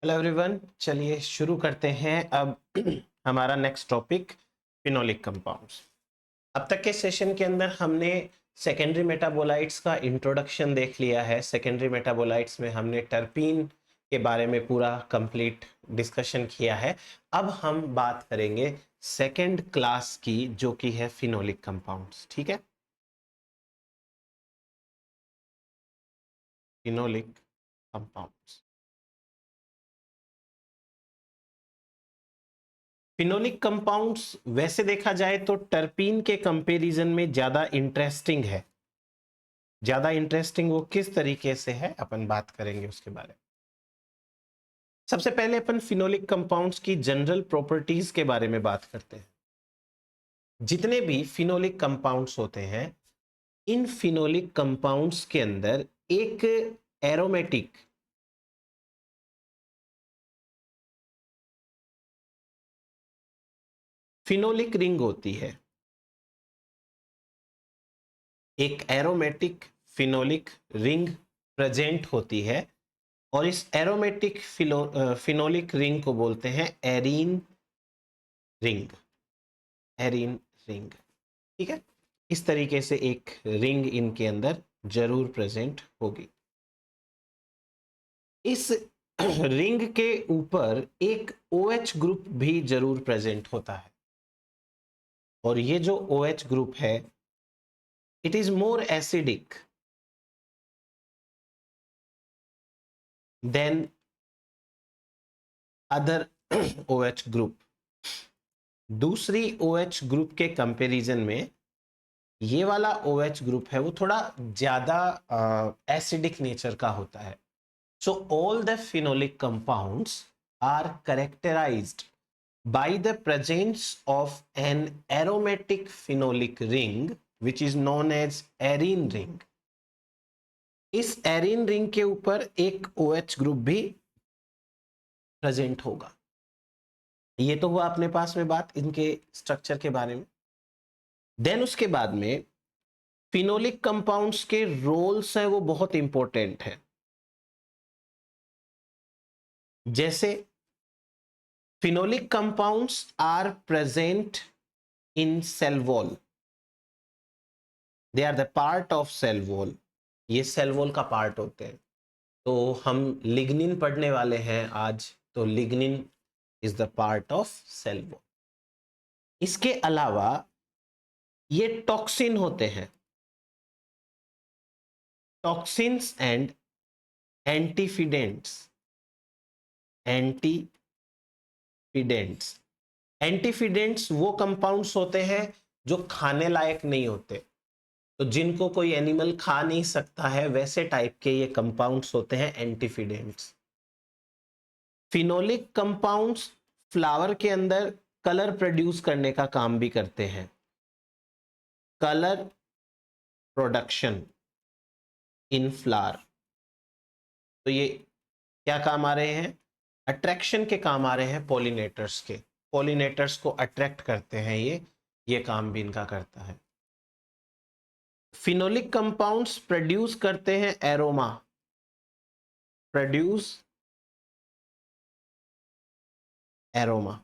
Hello everyone, चलिए शुरू करते हैं अब हमारा नेक्स्ट टॉपिक फिनोलिक कंपाउंड्स। अब तक के सेशन के अंदर हमने सेकेंडरी मेटाबोलाइट्स का इंट्रोडक्शन देख लिया है। सेकेंडरी मेटाबोलाइट्स में हमने टर्पीन के बारे में पूरा कंप्लीट डिस्कशन किया है। अब हम बात करेंगे सेकेंड क्लास की, जो कि है फिनोलिक कंपाउंड्स। ठीक है, फिनोलिक कंपाउंड्स। फिनोलिक कंपाउंड्स वैसे देखा जाए तो टर्पीन के कंपैरिजन में ज्यादा इंटरेस्टिंग है। ज्यादा इंटरेस्टिंग वो किस तरीके से है, अपन बात करेंगे उसके बारे में। सबसे पहले अपन फिनोलिक कंपाउंड्स की जनरल प्रॉपर्टीज के बारे में बात करते हैं। जितने भी फिनोलिक कंपाउंड्स होते हैं, इन फिनोलिक कंपाउंड्स के अंदर एक एरोमेटिक फिनोलिक रिंग होती है। एक एरोमेटिक फिनोलिक रिंग प्रेजेंट होती है और इस एरोमेटिक फिनोलिक रिंग को बोलते हैं एरीन रिंग। एरीन रिंग, ठीक है। इस तरीके से एक रिंग इनके अंदर जरूर प्रेजेंट होगी। इस रिंग के ऊपर एक OH ग्रुप भी जरूर प्रेजेंट होता है और ये जो OH ग्रुप है, it is more acidic then other OH group. दूसरी OH ग्रुप के कंपैरिजन में ये वाला OH ग्रुप है वो थोड़ा ज्यादा एसिडिक नेचर का होता है। So all the phenolic compounds are characterized by the presence of an aromatic phenolic ring which is known as arene ring. इस एरीन रिंग के ऊपर एक OH ग्रुप भी प्रेजेंट होगा। ये तो हुआ अपने पास में बात इनके स्ट्रक्चर के बारे में। देन उसके बाद में फिनोलिक कंपाउंड्स के रोल्स हैं वो बहुत इंपॉर्टेंट है। जैसे phenolic compounds are present in cell wall, they are the part of cell wall. ये सेल वॉल का पार्ट होते हैं। तो हम लिग्निन पढ़ने वाले हैं आज, तो lignin is the part of cell wall. इसके अलावा ये टॉक्सिन होते हैं, टॉक्सिन्स एंड एंटीफिडेंट्स। एंटीफिडेंट्स एंटीफिडेंट्स वो कंपाउंड्स होते हैं जो खाने लायक नहीं होते, तो जिनको कोई एनिमल खा नहीं सकता है, वैसे टाइप के ये कंपाउंड्स होते हैं एंटीफिडेंट्स। फिनोलिक कंपाउंड्स फ्लावर के अंदर कलर प्रोड्यूस करने का काम भी करते हैं। कलर प्रोडक्शन इन फ्लावर, तो ये क्या काम आ रहे हैं? अट्रैक्शन के काम आ रहे हैं पॉलिनेटर्स के। पॉलिनेटर्स को अट्रैक्ट करते हैं ये काम भी इनका करता है। फिनोलिक कंपाउंड्स प्रोड्यूस करते हैं aroma, produce aroma.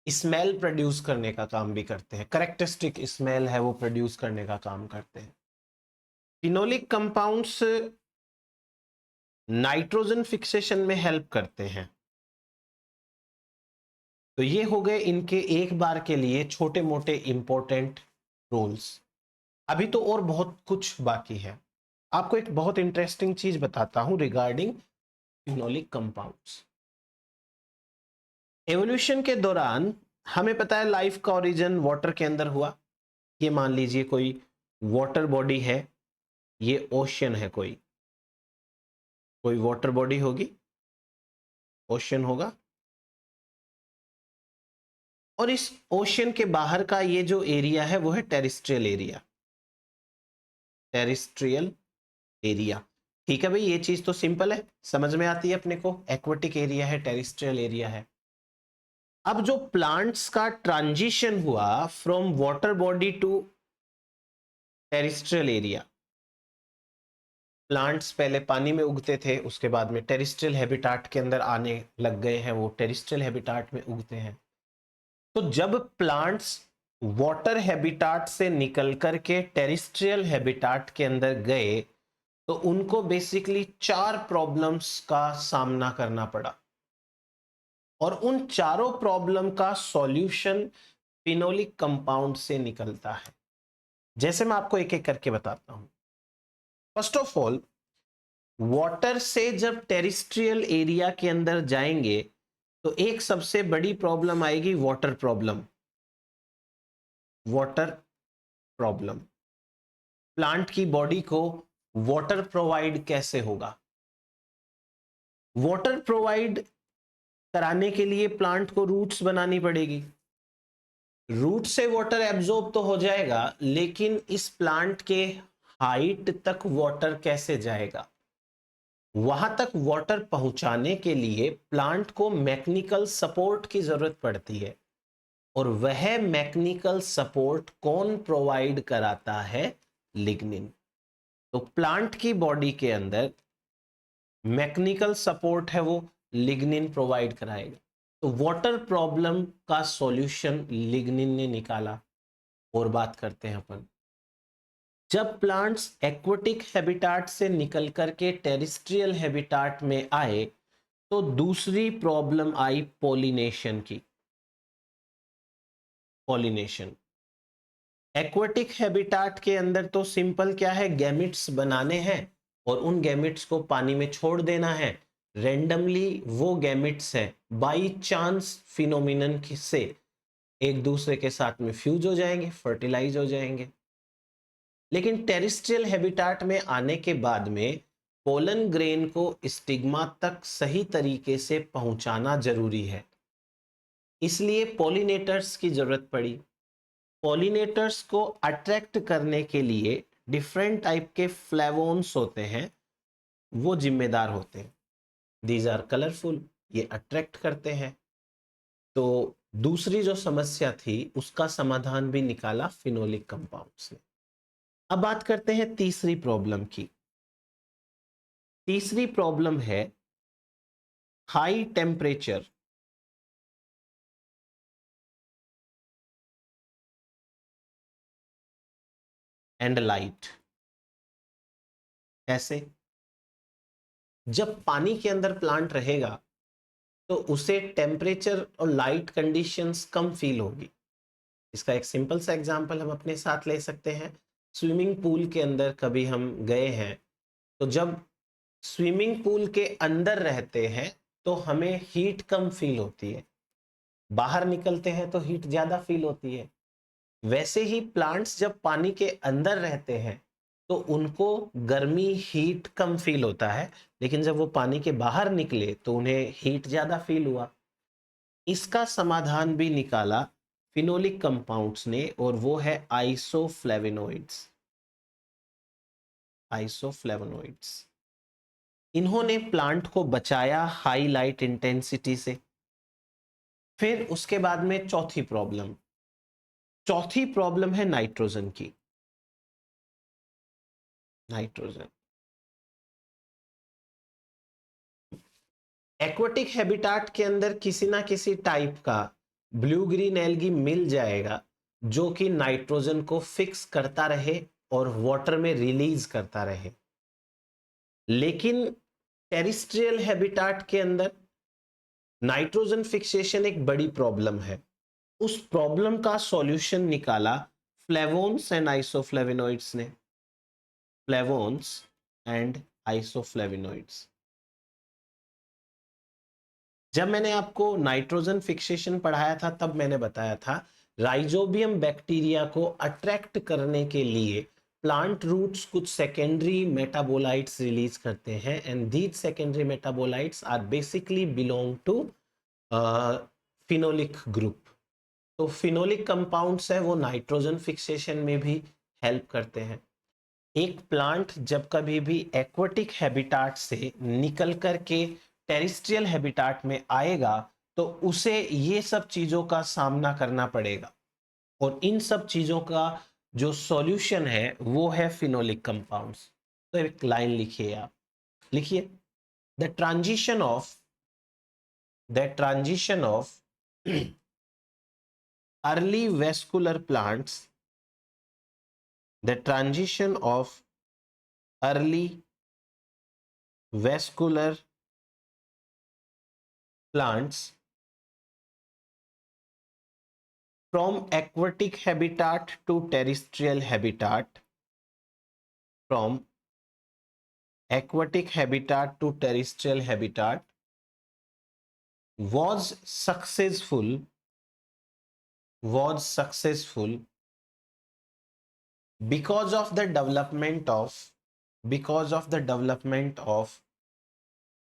Smell produce करने का काम भी करते हैं, करेक्टरिस्टिक स्मेल है वो प्रोड्यूस करने का काम करते हैं। फिनोलिक कंपाउंड्स नाइट्रोजन फिक्सेशन में हेल्प करते हैं। तो ये हो गए इनके एक बार के लिए छोटे मोटे इंपॉर्टेंट रोल्स। अभी तो और बहुत कुछ बाकी है। आपको एक बहुत इंटरेस्टिंग चीज बताता हूं रिगार्डिंग फिनोलिक कंपाउंड्स। एवोल्यूशन के दौरान हमें पता है लाइफ का ओरिजिन वाटर के अंदर हुआ। ये मान लीजिए कोई वाटर बॉडी है, ये ओशन है, कोई वाटर बॉडी होगी, ओशन होगा, और इस ओशन के बाहर का ये जो एरिया है वो है टेरिस्ट्रियल एरिया। टेरिस्ट्रियल एरिया, ठीक है भाई, ये चीज तो सिंपल है, समझ में आती है अपने को। एक्वेटिक एरिया है, टेरिस्ट्रियल एरिया है। अब जो प्लांट्स का ट्रांजिशन हुआ from water body to terrestrial area, plants पहले पानी में उगते थे, उसके बाद में टेरिस्ट्रियल हैबिटाट के अंदर आने लग गए हैं, वो टेरिस्ट्रियल हैबिटाट में उगते हैं। तो जब प्लांट्स वाटर हैबिटाट से निकल करके टेरिस्ट्रियल हैबिटाट के अंदर गए तो उनको बेसिकली 4 प्रॉब्लम्स का सामना करना पड़ा, और उन चारों प्रॉब्लम का सॉल्यूशन फिनोलिक कंपाउंड से निकलता है। जैसे मैं आपको एक एक करके बताता हूं। फर्स्ट ऑफ ऑल, वाटर से जब टेरिस्ट्रियल एरिया के अंदर जाएंगे तो एक सबसे बड़ी प्रॉब्लम आएगी, water problem. Water problem, plant की बॉडी को वाटर प्रोवाइड कैसे होगा? वाटर प्रोवाइड कराने के लिए प्लांट को रूट्स बनानी पड़ेगी। रूट से वाटर एब्जॉर्ब तो हो जाएगा, लेकिन इस प्लांट के हाइट तक वाटर कैसे जाएगा? वहां तक वाटर पहुंचाने के लिए प्लांट को मैकेनिकल सपोर्ट की जरूरत पड़ती है, और वह मैकेनिकल सपोर्ट कौन प्रोवाइड कराता है? लिग्निन। तो प्लांट की बॉडी के अंदर मैकेनिकल सपोर्ट है, वो लिग्निन प्रोवाइड कराएगा। तो वाटर प्रॉब्लम का सॉल्यूशन लिग्निन ने निकाला। और बात करते हैं अपन, जब प्लांट्स एक्वेटिक हैबिटाट से निकल करके टेरिस्ट्रियल हैबिटाट में आए तो दूसरी प्रॉब्लम आई पॉलिनेशन की। पॉलिनेशन, एक्वेटिक हैबिटाट के अंदर तो सिंपल क्या है, गैमिट्स बनाने हैं और उन गैमिट्स को पानी में छोड़ देना है। रेंडमली वो गैमिट्स है बाई चांस फिनोमिनन से एक दूसरे के साथ में फ्यूज हो जाएंगे, फर्टिलाइज हो जाएंगे। लेकिन टेरिस्ट्रियल हैबिटाट में आने के बाद में पोलन ग्रेन को स्टिग्मा तक सही तरीके से पहुंचाना जरूरी है, इसलिए पॉलिनेटर्स की जरूरत पड़ी। पॉलिनेटर्स को अट्रैक्ट करने के लिए डिफरेंट टाइप के फ्लेवोन्स होते हैं, वो जिम्मेदार होते हैं। दीज आर कलरफुल, ये अट्रैक्ट करते हैं। तो दूसरी जो समस्या थी उसका समाधान भी निकाला फिनोलिक कंपाउंड्स ने। अब बात करते हैं तीसरी प्रॉब्लम की। तीसरी प्रॉब्लम है हाई टेम्परेचर एंड लाइट। ऐसे जब पानी के अंदर प्लांट रहेगा तो उसे टेम्परेचर और लाइट कंडीशंस कम फील होगी। इसका एक सिंपल सा एग्जांपल हम अपने साथ ले सकते हैं। स्विमिंग पूल के अंदर कभी हम गए हैं, तो जब स्विमिंग पूल के अंदर रहते हैं तो हमें हीट कम फील होती है, बाहर निकलते हैं तो हीट ज्यादा फील होती है। वैसे ही प्लांट्स जब पानी के अंदर रहते हैं तो उनको गर्मी हीट कम फील होता है, लेकिन जब वो पानी के बाहर निकले तो उन्हें हीट ज्यादा फील हुआ। इसका समाधान भी निकाला फिनोलिक कंपाउंड्स ने, और वो है आइसोफ्लेवोनोइड्स। आइसोफ्लेवोनोइड्स, इन्होंने प्लांट को बचाया हाई लाइट इंटेंसिटी से। फिर उसके बाद में चौथी प्रॉब्लम है नाइट्रोजन की। नाइट्रोजन, एक्वेटिक हैबिटाट के अंदर किसी ना किसी टाइप का ब्लू ग्रीन एल्गी मिल जाएगा जो कि नाइट्रोजन को फिक्स करता रहे और वाटर में रिलीज करता रहे। लेकिन टेरिस्ट्रियल हैबिटाट के अंदर नाइट्रोजन फिक्सेशन एक बड़ी प्रॉब्लम है। उस प्रॉब्लम का सॉल्यूशन निकाला फ्लेवोन्स एंड आइसोफ्लेवोनॉइड्स ने। फ्लेवोन्स एंड आइसोफ्लेवोनॉइड्स। जब मैंने आपको नाइट्रोजन फिक्सेशन पढ़ाया था तब मैंने बताया था राइजोबियम बैक्टीरिया को अट्रैक्ट करने के लिए प्लांट रूट्स कुछ सेकेंडरी मेटाबोलाइट्स रिलीज करते हैं, and these secondary metabolites are basically belong to phenolic group. तो फिनोलिक कंपाउंड्स है वो नाइट्रोजन फिक्सेशन में भी हेल्प करते हैं। एक प्लांट जब कभी भी एक्वेटिक हैबिटाट से निकल करके टेरिस्ट्रियल हैबिटाट में आएगा तो उसे ये सब चीजों का सामना करना पड़ेगा, और इन सब चीजों का जो सॉल्यूशन है वो है फिनोलिक कंपाउंड्स। तो एक लाइन लिखिए, आप लिखिए the transition of early vascular plants, the transition of early vascular plants from aquatic habitat to terrestrial habitat, from aquatic habitat to terrestrial habitat was successful because of the development of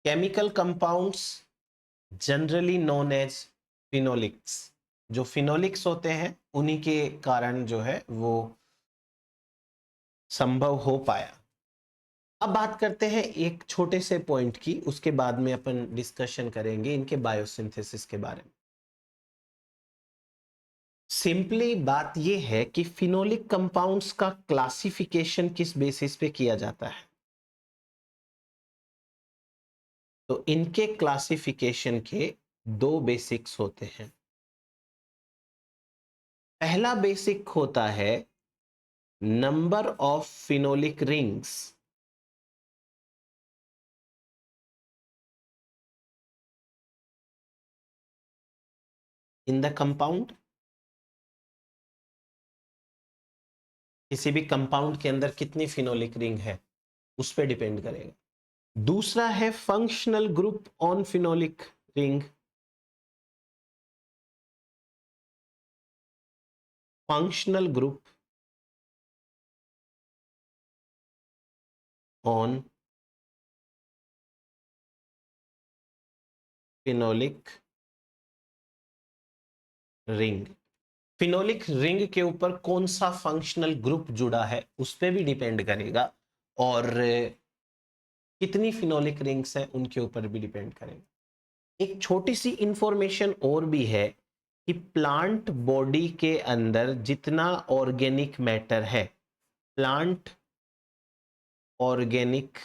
chemical compounds generally known as phenolics. जो phenolics होते हैं उन्हीं के कारण जो है वो संभव हो पाया। अब बात करते हैं एक छोटे से पॉइंट की, उसके बाद में अपन डिस्कशन करेंगे इनके बायोसिंथेसिस के बारे में। सिंपली बात यह है कि फिनोलिक कंपाउंड्स का क्लासिफिकेशन किस बेसिस पे किया जाता है। तो इनके क्लासिफिकेशन के दो बेसिक्स होते हैं। पहला बेसिक होता है number of phenolic rings in the compound. किसी भी कंपाउंड के अंदर कितनी फिनोलिक रिंग है उस पर डिपेंड करेगा। दूसरा है functional group on phenolic ring. Functional group on phenolic ring. Phenolic ring के ऊपर कौन सा फंक्शनल ग्रुप जुड़ा है उस पर भी डिपेंड करेगा, और कितनी फिनोलिक रिंग्स हैं उनके ऊपर भी डिपेंड करेगा। एक छोटी सी इंफॉर्मेशन और भी है कि प्लांट बॉडी के अंदर जितना ऑर्गेनिक मैटर है, प्लांट ऑर्गेनिक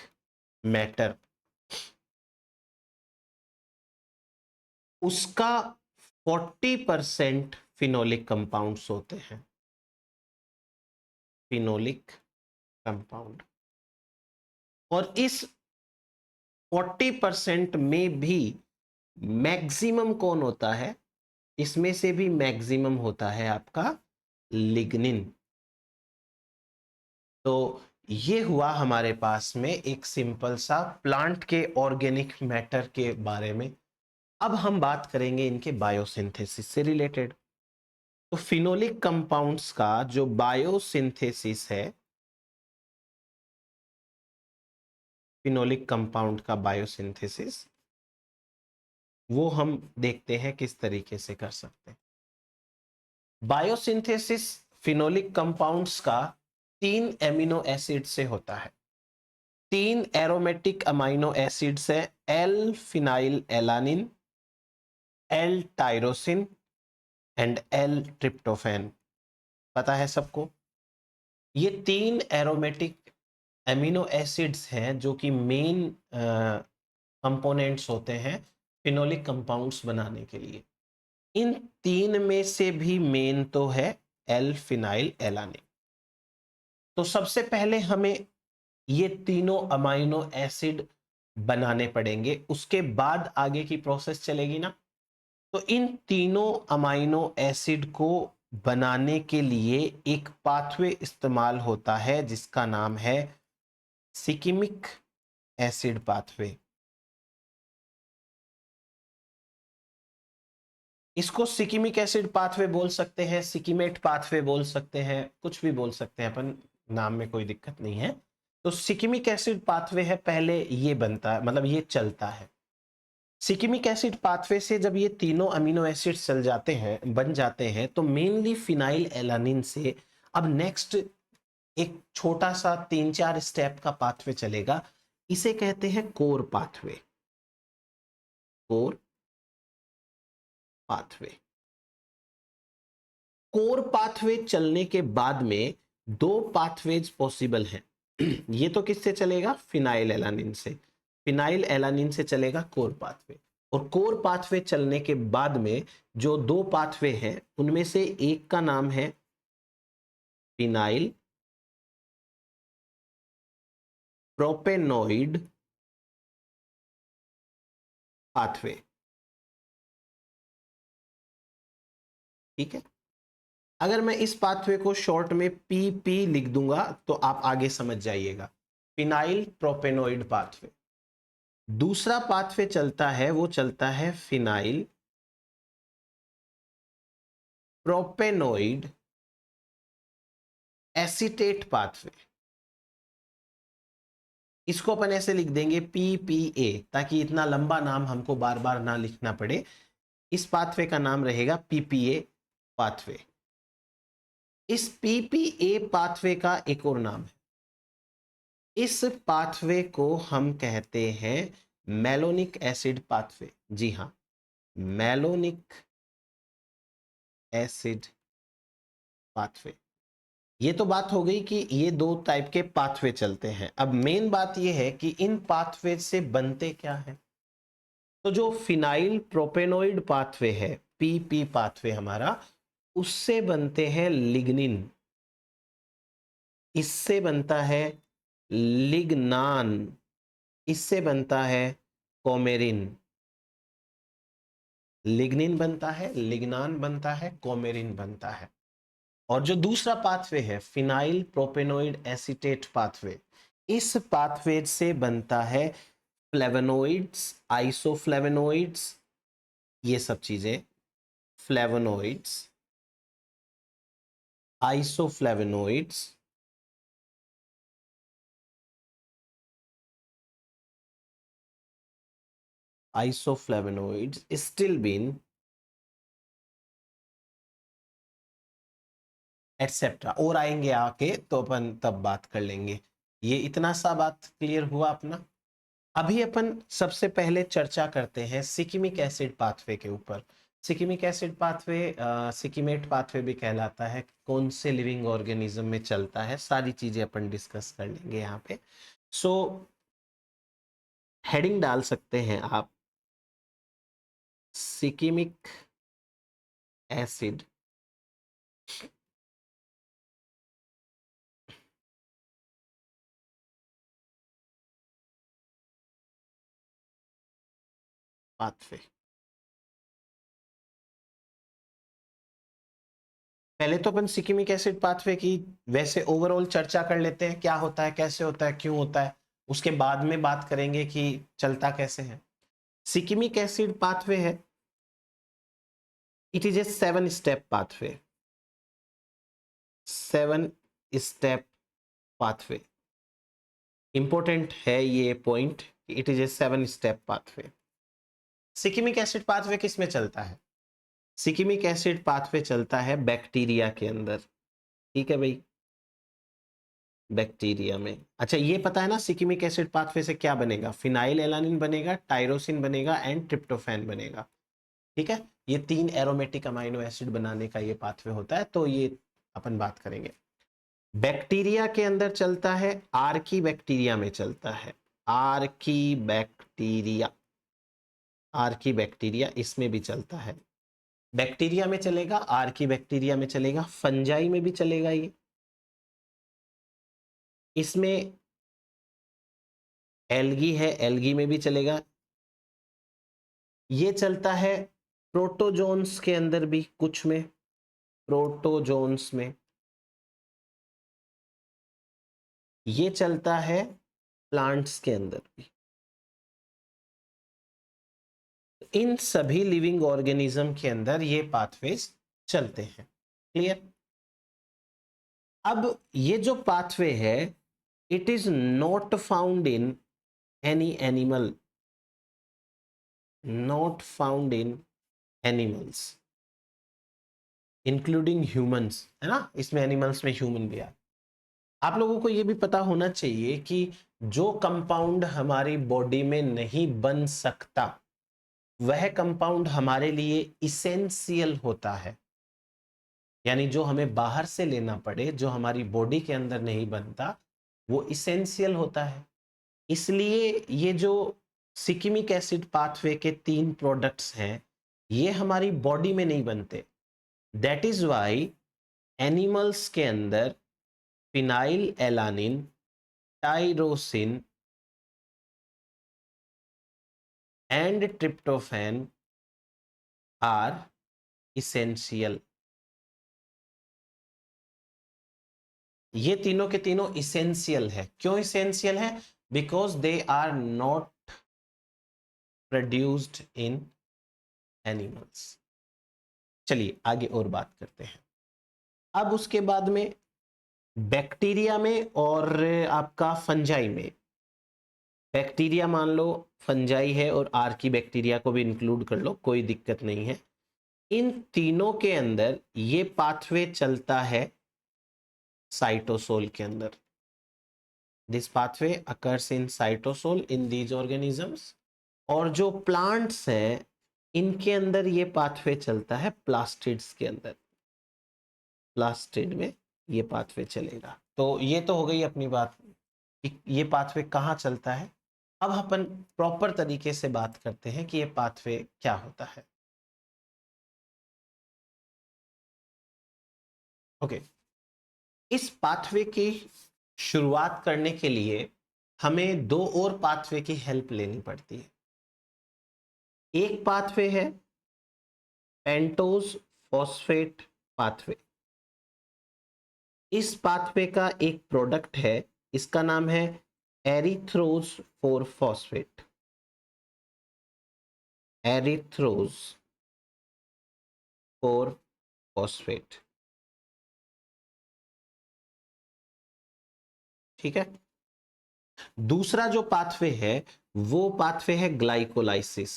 मैटर, उसका 40% फिनोलिक कंपाउंड्स होते हैं। फिनोलिक कंपाउंड, और इस 40% में भी मैक्सिमम कौन होता है? इसमें से भी मैक्सिमम होता है आपका लिग्निन। तो ये हुआ हमारे पास में एक सिंपल सा प्लांट के ऑर्गेनिक मैटर के बारे में। अब हम बात करेंगे इनके बायोसिंथेसिस से रिलेटेड। तो फिनोलिक कंपाउंड्स का जो बायोसिंथेसिस है, फिनोलिक कंपाउंड का बायोसिंथेसिस, वो हम देखते हैं किस तरीके से कर सकते हैं। बायोसिंथेसिस फिनोलिक कंपाउंड्स का 3 एमिनो एसिड से होता है। 3 एरोमेटिक अमाइनो एसिड्स है, L phenyl alanine, L tyrosine and L tryptophan. पता है सबको? ये 3 एरोमेटिक एमिनो एसिड्स हैं जो कि मेन कंपोनेंट्स होते हैं फिनोलिक कंपाउंड्स बनाने के लिए। इन 3 में से भी मेन तो है एल फिनाइल एलानिन। तो सबसे पहले हमें ये तीनों अमाइनो एसिड बनाने पड़ेंगे, उसके बाद आगे की प्रोसेस चलेगी ना। तो इन तीनों अमाइनो एसिड को बनाने के लिए एक पाथवे इस्तेमाल होता है जिसका नाम है सिकिमिक एसिड पाथवे। इसको सिकिमिक एसिड पाथवे बोल सकते हैं, सिकिमेट पाथवे बोल सकते हैं, कुछ भी बोल सकते हैं अपन, नाम में कोई दिक्कत नहीं है। तो सिकिमिक एसिड पाथवे है, पहले ये बनता है, मतलब ये चलता है। सिकिमिक एसिड पाथवे से जब ये तीनों अमीनो एसिड चल जाते हैं, बन जाते हैं, तो मेनली फिनाइल एलानिन से अब नेक्स्ट एक छोटा सा 3-4 स्टेप का पाथवे चलेगा। इसे कहते हैं core pathway. Core pathway. Core pathway चलने के बाद में 2 पाथवेज पॉसिबल हैं। ये तो किससे चलेगा, फिनाइल एलानिन से। फिनाइल एलानिन से चलेगा कोर पाथवे, और कोर पाथवे चलने के बाद में जो दो पाथवे हैं उनमें से एक का नाम है फिनाइल प्रोपेनॉइड पाथवे। ठीक है, अगर मैं इस पाथवे को शॉर्ट में पीपी लिख दूंगा तो आप आगे समझ जाइएगा, फिनाइल प्रोपेनॉइड पाथवे। दूसरा पाथवे चलता है, वो चलता है फिनाइल प्रोपेनॉइड एसीटेट पाथवे। इसको अपन ऐसे लिख देंगे पीपीए, ताकि इतना लंबा नाम हमको बार बार ना लिखना पड़े। इस पाथवे का नाम रहेगा पीपीए पाथवे। इस पीपीए पाथवे का एक और नाम है, इस पाथवे को हम कहते हैं मेलोनिक एसिड पाथवे। जी हाँ, मेलोनिक एसिड पाथवे। ये तो बात हो गई कि ये दो टाइप के पाथवे चलते हैं। अब मेन बात ये है कि इन पाथवे से बनते क्या है। तो जो फिनाइल प्रोपेनॉइड पाथवे है, पीपी पाथवे हमारा, उससे बनते हैं लिग्निन, इससे बनता है लिग्नान, इससे बनता है कोमेरिन। लिग्निन बनता है, लिग्नान बनता है, कोमेरिन बनता है। और जो दूसरा पाथवे है फिनाइल प्रोपेनॉइड एसीटेट पाथवे, इस पाथवे से बनता है फ्लेवोनोइड्स, आइसोफ्लेवोनोइड्स, ये सब चीजें, फ्लेवोनोइड्स, आइसोफ्लेवोनोइड्स, आइसोफ्लेवोनोइड्स, स्टिल्बीन एटसेट्रा, और आएंगे आके तो अपन तब बात कर लेंगे। ये इतना सा बात क्लियर हुआ अपना। अभी अपन सबसे पहले चर्चा करते हैं सिकिमिक एसिड पाथवे के ऊपर। सिकिमिक एसिड पाथवे सिकिमेट पाथवे भी कहलाता है, कौन से लिविंग ऑर्गेनिज्म में चलता है, सारी चीजें अपन डिस्कस कर लेंगे यहाँ पे। सो हेडिंग डाल सकते हैं आप, सिकिमिक एसिड पाथवे। पहले तो अपन सिकिमिक एसिड पाथवे की वैसे ओवरऑल चर्चा कर लेते हैं, क्या होता है, कैसे होता है, क्यों होता है। उसके बाद में बात करेंगे कि चलता कैसे है। सिकिमिक एसिड पाथवे है, it is a 7 step pathway. 7 step pathway, important है ये point, it is a 7 step pathway. Shikimic acid pathway किस में चलता है, सिकिमिक एसिड पाथवे चलता है बैक्टीरिया के अंदर। ठीक है भाई, बैक्टीरिया में। अच्छा, ये पता है ना सिकिमिक एसिड पाथवे से क्या बनेगा, फिनाइल एलानिन बनेगा, टायरोसिन बनेगा एंड ट्रिप्टोफैन बनेगा। ठीक है, ये 3 एरोमेटिक अमाइनो एसिड बनाने का ये पाथवे होता है, तो ये अपन बात करेंगे। बैक्टीरिया के अंदर चलता है, आर्की बैक्टीरिया में चलता है, आर्की बैक्टीरिया, आर्की बैक्टीरिया इसमें भी चलता है। बैक्टीरिया में चलेगा, आर्की बैक्टीरिया में चलेगा, फंजाई में भी चलेगा ये, इसमें एल्गी है, एल्गी में भी चलेगा। ये चलता है प्रोटोजोन्स के अंदर भी, कुछ में, प्रोटोजोन्स में। ये चलता है प्लांट्स के अंदर भी। इन सभी लिविंग ऑर्गेनिज्म के अंदर ये पाथवेज चलते हैं। क्लियर। अब ये जो पाथवे है, it is not found in any animal, not found in animals including humans, है ना, इसमें एनिमल्स में ह्यूमन भी आ। आप लोगों को यह भी पता होना चाहिए कि जो कंपाउंड हमारी बॉडी में नहीं बन सकता, वह कंपाउंड हमारे लिए इसेंशियल होता है। यानी जो हमें बाहर से लेना पड़े, जो हमारी बॉडी के अंदर नहीं बनता, वो इसेंशियल होता है। इसलिए ये जो सिकिमिक एसिड पाथवे के 3 प्रोडक्ट्स हैं, ये हमारी बॉडी में नहीं बनते। दैट इज वाई एनिमल्स के अंदर phenylalanine, tyrosine and tryptophan are essential. ये तीनों के तीनों इसेंशियल है। क्यों इसेंशियल है? Because they are not produced in animals. चलिए आगे और बात करते हैं। अब उसके बाद में बैक्टीरिया में और आपका फंजाई में, बैक्टीरिया मान लो फंजाई है और आर की बैक्टीरिया को भी इंक्लूड कर लो, कोई दिक्कत नहीं है। इन तीनों के अंदर ये पाथवे चलता है साइटोसोल के अंदर। This pathway occurs in cytosol in these organisms. और जो प्लांट्स हैं इनके अंदर ये पाथवे चलता है प्लास्टिड्स के अंदर। प्लास्टिड में ये पाथवे चलेगा। तो ये तो हो गई अपनी बात कि ये पाथवे कहाँ चलता है। अब अपन प्रॉपर तरीके से बात करते हैं कि ये पाथवे क्या होता है। ओके, इस पाथवे की शुरुआत करने के लिए हमें 2 और पाथवे की हेल्प लेनी पड़ती है। एक पाथवे है पेंटोज फॉस्फेट पाथवे। इस पाथवे का एक प्रोडक्ट है, इसका नाम है एरिथ्रोज 4 फॉस्फेट। एरिथ्रोज 4 फॉस्फेट, ठीक है। दूसरा जो पाथवे है वो पाथवे है ग्लाइकोलाइसिस।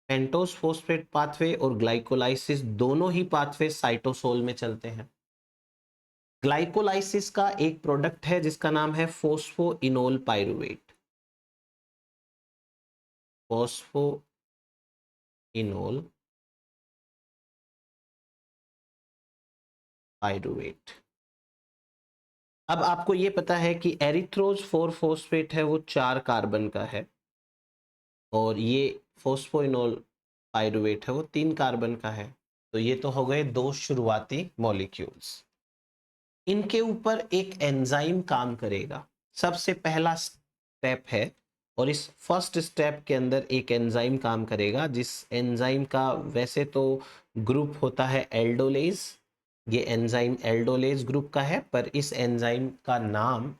पेंटोज फॉस्फेट पाथवे और ग्लाइकोलाइसिस दोनों ही पाथवे साइटोसोल में चलते हैं। ग्लाइकोलाइसिस का एक प्रोडक्ट है जिसका नाम है फोस्फोइनोल पाइरुवेट। Phosphoenol pyruvate. अब आपको यह पता है कि एरिथ्रोज 4 फॉस्फेट है वो 4 कार्बन का है और ये फोस्फोइनोल पाइरुवेट है वो 3 कार्बन का है। तो ये तो हो गए 2 शुरुआती मॉलिक्यूल्स। इनके ऊपर एक एंजाइम काम करेगा, सबसे पहला स्टेप है। और इस फर्स्ट स्टेप के अंदर एक एंजाइम काम करेगा जिस एंजाइम का वैसे तो ग्रुप होता है एल्डोलेज। ये एंजाइम एल्डोलेज ग्रुप का है, पर इस एंजाइम का नाम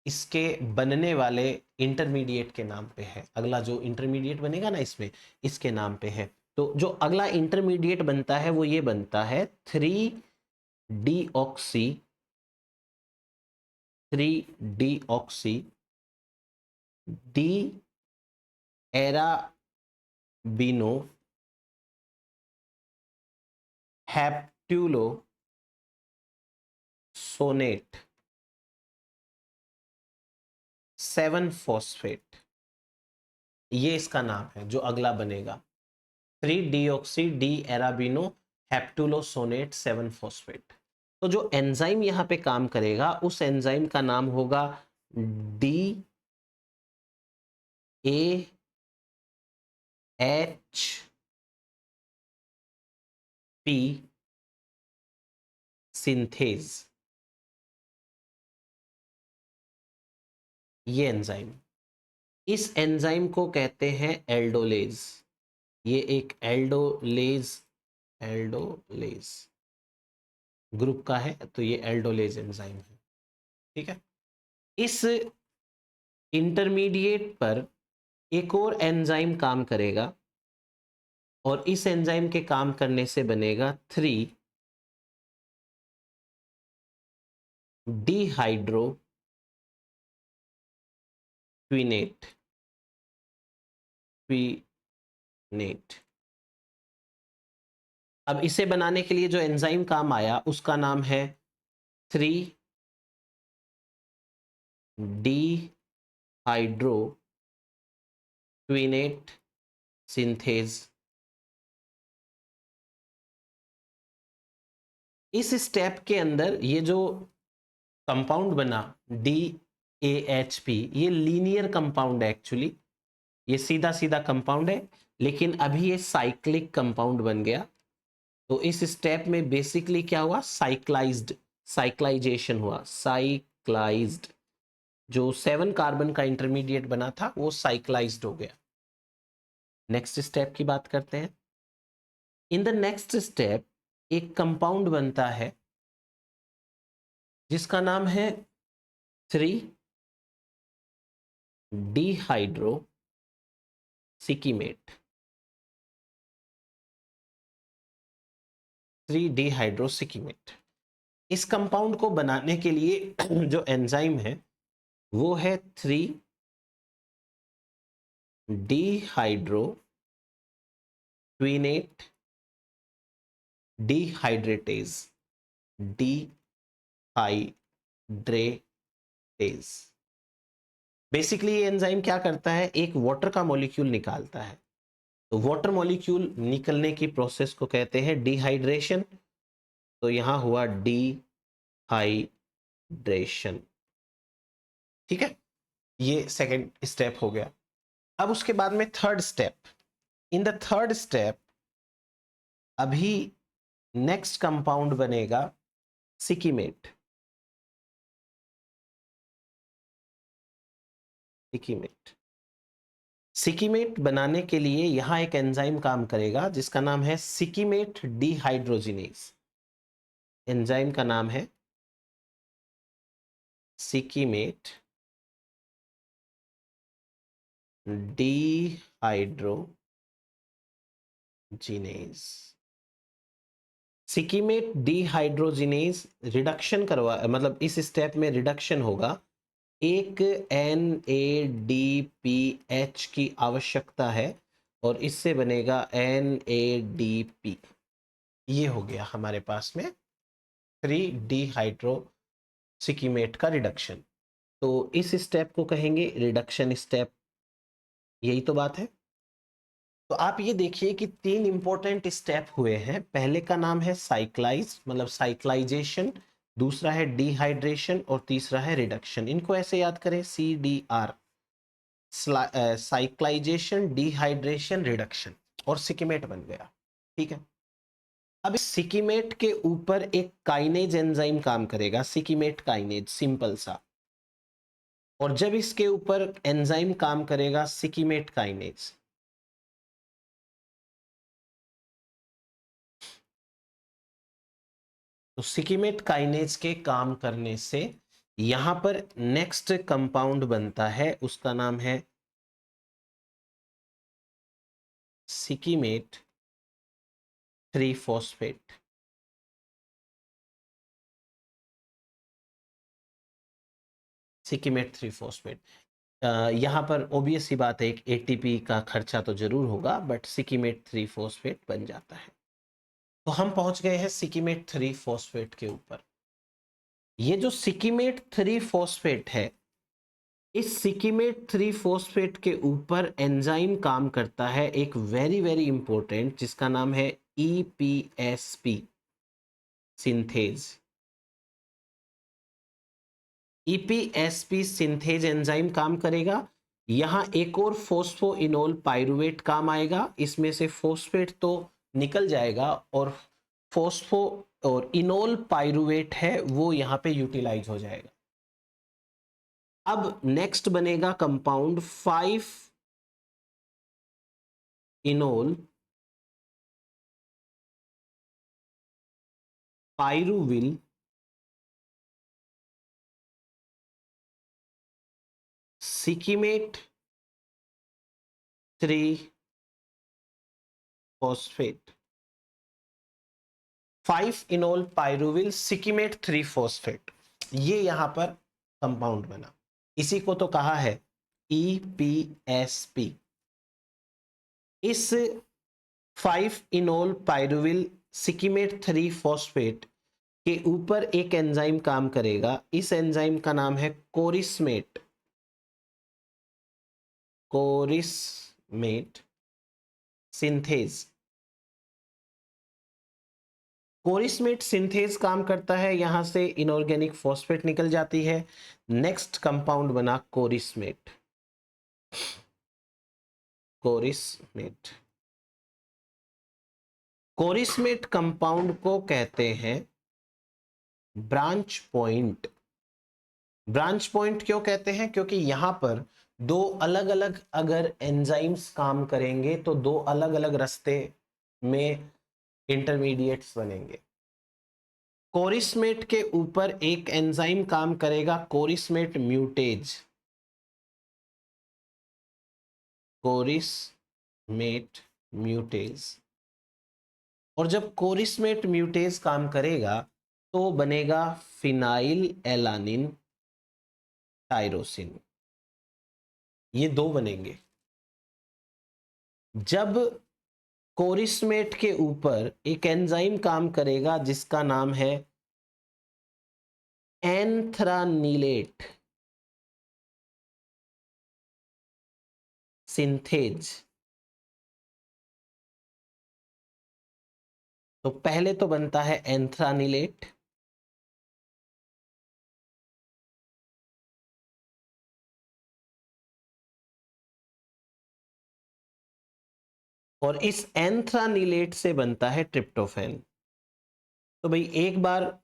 इसके बनने वाले इंटरमीडिएट के नाम पे है। अगला जो इंटरमीडिएट बनेगा ना इसमें, इसके नाम पे है। तो जो अगला इंटरमीडिएट बनता है वो ये बनता है 3 डीऑक्सी डी एराबिनो हैप्टुलो सोनेट 7 फॉस्फेट। ये इसका नाम है जो अगला बनेगा, 3 डीऑक्सी डी एराबिनो हैप्टुलोसोनेट 7 फॉस्फेट। तो जो एंजाइम यहां पे काम करेगा उस एंजाइम का नाम होगा D A H P synthase. ये एंजाइम, इस एंजाइम को कहते हैं एल्डोलेज। ये एक एल्डोलेज एल्डोलेज ग्रुप का है, तो ये एल्डोलेज एंजाइम है, ठीक है। इस इंटरमीडिएट पर एक और एंजाइम काम करेगा और इस एंजाइम के काम करने से बनेगा 3 डिहाइड्रो क्विनेट। अब इसे बनाने के लिए जो एंजाइम काम आया उसका नाम है 3 डिहाइड्रो क्विनेट सिंथेज इस स्टेप के अंदर ये जो कंपाउंड बना DAHP, ये लीनियर कंपाउंड है एक्चुअली, ये सीधा सीधा कंपाउंड है, लेकिन अभी ये साइक्लिक कंपाउंड बन गया। तो इस स्टेप में बेसिकली क्या हुआ, साइक्लाइजेशन हुआ, साइक्लाइज्ड। जो 7 कार्बन का इंटरमीडिएट बना था वो साइक्लाइज्ड हो गया। नेक्स्ट स्टेप की बात करते हैं। इन द नेक्स्ट स्टेप एक कंपाउंड बनता है जिसका नाम है 3-डिहाइड्रोसिकीमेट। 3-डिहाइड्रोसिकीमेट। इस कंपाउंड को बनाने के लिए जो एंजाइम है वो है 3-डिहाइड्रोक्विनेट डिहाइड्रेटेज, डिहाइड्रेटेज। बेसिकली ये एंजाइम क्या करता है, एक वाटर का मॉलिक्यूल निकालता है। तो वाटर मॉलिक्यूल निकलने की प्रोसेस को कहते हैं डिहाइड्रेशन। तो यहां हुआ डिहाइड्रेशन, ठीक है, ये सेकंड स्टेप हो गया। अब उसके बाद में third step. In the third step अभी नेक्स्ट कंपाउंड बनेगा सिकीमेट। सिकीमेट, सिकीमेट बनाने के लिए यहां एक एंजाइम काम करेगा जिसका नाम है सिकीमेट डिहाइड्रोजिनेज। एंजाइम का नाम है सिकीमेट डिहाइड्रोजिनेज। सिकीमेट डिहाइड्रोजिनेज रिडक्शन करवा, मतलब इस स्टेप में रिडक्शन होगा। एक NADPH की आवश्यकता है और इससे बनेगा NADP। ये हो गया हमारे पास में 3-डिहाइड्रोसिकीमेट का रिडक्शन। तो इस स्टेप को कहेंगे रिडक्शन स्टेप, यही तो बात है। तो आप ये देखिए कि 3 इंपॉर्टेंट स्टेप हुए हैं। पहले का नाम है साइक्लाइज, मतलब साइक्लाइजेशन, दूसरा है डिहाइड्रेशन और तीसरा है रिडक्शन। इनको ऐसे याद करें, CDR, साइक्लाइजेशन, डिहाइड्रेशन, रिडक्शन, और सिकीमेट बन गया। ठीक है, अब इस सिकीमेट के ऊपर एक काइनेज एंजाइम काम करेगा, सिकीमेट काइनेज, सिंपल सा। और जब इसके ऊपर एंजाइम काम करेगा सिकीमेट काइनेज, तो सिकीमेट काइनेज के काम करने से यहां पर नेक्स्ट कंपाउंड बनता है, उसका नाम है सिकीमेट 3-फॉस्फेट। सिकीमेट 3-फॉस्फेट। यहाँ पर ओबियस सी बात है, एक ATP का खर्चा तो जरूर होगा, बट सिकीमेट 3-फॉस्फेट बन जाता है। तो हम पहुंच गए हैं सिकीमेट 3-फॉस्फेट के ऊपर। ये जो सिकीमेट 3-फॉस्फेट है, इस सिकीमेट 3-फॉस्फेट के ऊपर एंजाइम काम करता है एक वेरी वेरी इंपॉर्टेंट, जिसका नाम है EPSP synthase. EPSP synthase enzyme काम करेगा। यहां एक और फोस्फोइनोल पाइरुवेट काम आएगा। इसमें से फोस्फेट तो निकल जाएगा और फोस्फो और इनोल पाइरुवेट है वो यहां पे यूटिलाइज हो जाएगा। अब नेक्स्ट बनेगा कंपाउंड 5-इनोल पाइरुविल सिकीमेट 3-फॉस्फेट। 5-इनोल पाइरुविल सिकीमेट 3-फॉस्फेट, ये यहां पर कंपाउंड बना। इसी को तो कहा है EPSP। इस 5-इनोल पाइरुविल सिकीमेट 3-फॉस्फेट के ऊपर एक एंजाइम काम करेगा। इस एंजाइम का नाम है कोरिस्मेट। कोरिस्मेट सिंथेज। कोरिस्मेट सिंथेज काम करता है, यहां से इनऑर्गेनिक फॉस्फेट निकल जाती है, नेक्स्ट कंपाउंड बना कोरिस्मेट। कोरिस्मेट, कोरिस्मेट कंपाउंड को कहते हैं ब्रांच पॉइंट। ब्रांच पॉइंट क्यों कहते हैं? क्योंकि यहां पर दो अलग अलग अगर एंजाइम्स काम करेंगे तो दो अलग अलग रास्ते में इंटरमीडिएट्स बनेंगे। कोरिस्मेट के ऊपर एक एंजाइम काम करेगा, कोरिस्मेट म्यूटेज। कोरिस्मेट म्यूटेज, और जब कोरिस्मेट म्यूटेज काम करेगा तो बनेगा फिनाइल एलानिन टायरोसिन। ये दो बनेंगे। जब कोरिस्मेट के ऊपर एक एंजाइम काम करेगा जिसका नाम है एंथ्रानिलेट सिंथेज, तो पहले तो बनता है एंथ्रानिलेट, और इस एंथ्रानिलेट से बनता है ट्रिप्टोफैन। तो भाई एक बार